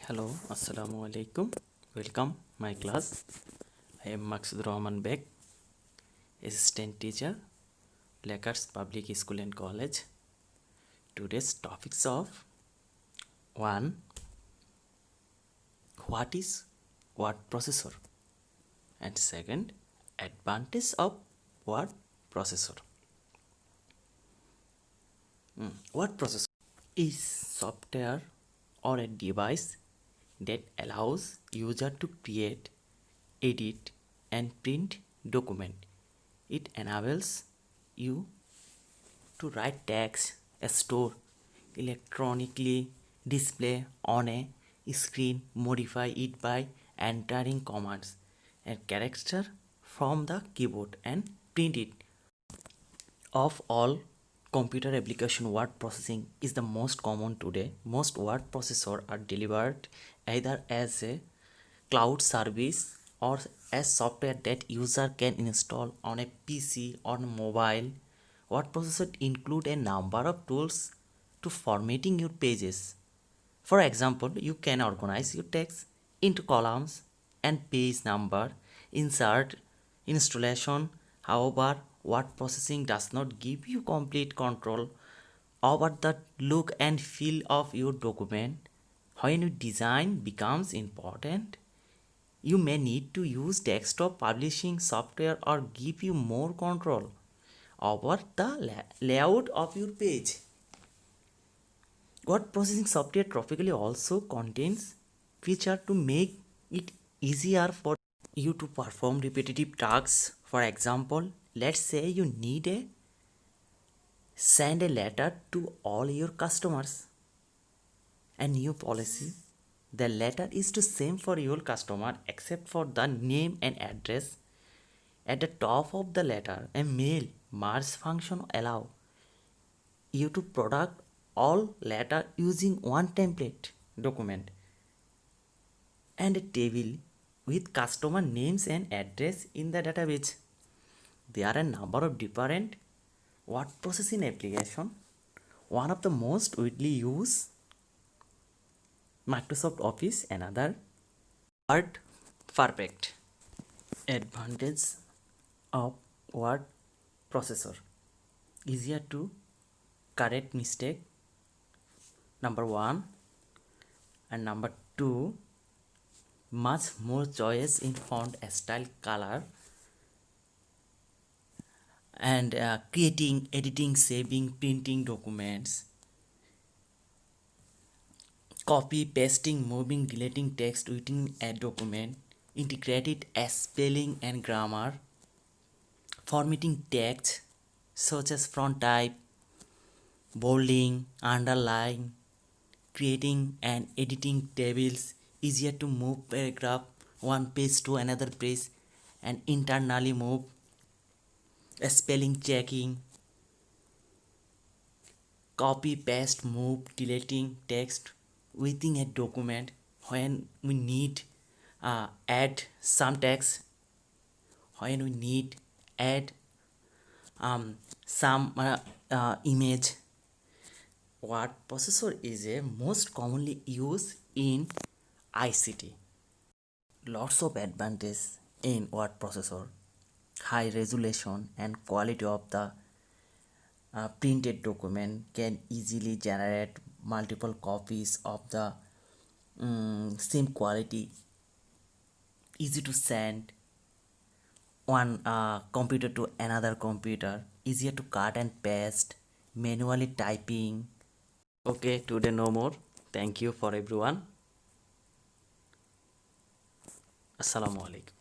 Hello, Assalamu alaikum. Welcome my class. I am Maksud Beg, assistant teacher, Lakers Public School and College. Today's topics of 1. What is word processor? And second, advantage of word processor. Word processor is software or a device that allows user to create, edit and print document. It enables you to write text, store electronically, display on a screen, modify it by entering commands and character from the keyboard and print it. Of all computer application, word processing is the most common today. Most word processors are delivered either as a cloud service or as software that user can install on a PC or mobile. Word processors include a number of tools to formatting your pages. For example, you can organize your text into columns and page number, insert installation. However, word processing does not give you complete control over the look and feel of your document. When your design becomes important, you may need to use desktop publishing software or give you more control over the layout of your page. Word processing software typically also contains feature to make it easier for you to perform repetitive tasks. For example, let's say you need to send a letter to all your customers. A new policy. The letter is the same for your customer except for the name and address. At the top of the letter, a mail merge function allow you to product all letter using one template document and a table with customer names and address in the database. There are a number of different word processing applications. One of the most widely used Microsoft Office, another Word Perfect. Advantage of word processor: easier to correct mistake, number 1, and number 2, much more choice in font, style, color, and creating, editing, saving, printing documents, copy, pasting, moving, deleting text within a document, integrated spelling and grammar, formatting text such as font type, bolding, underline, creating and editing tables, easier to move paragraph one page to another page and internally move, spelling checking, copy, paste, move, deleting text within a document. When we need add some text, when we need add some image. Word processor is a most commonly used in ICT. Lots of advantages in word processor: high resolution and quality of the printed document, can easily generate multiple copies of the same quality, easy to send one computer to another computer, easier to cut and paste, manually typing. Okay, today no more. Thank you for everyone. Assalamu alaikum.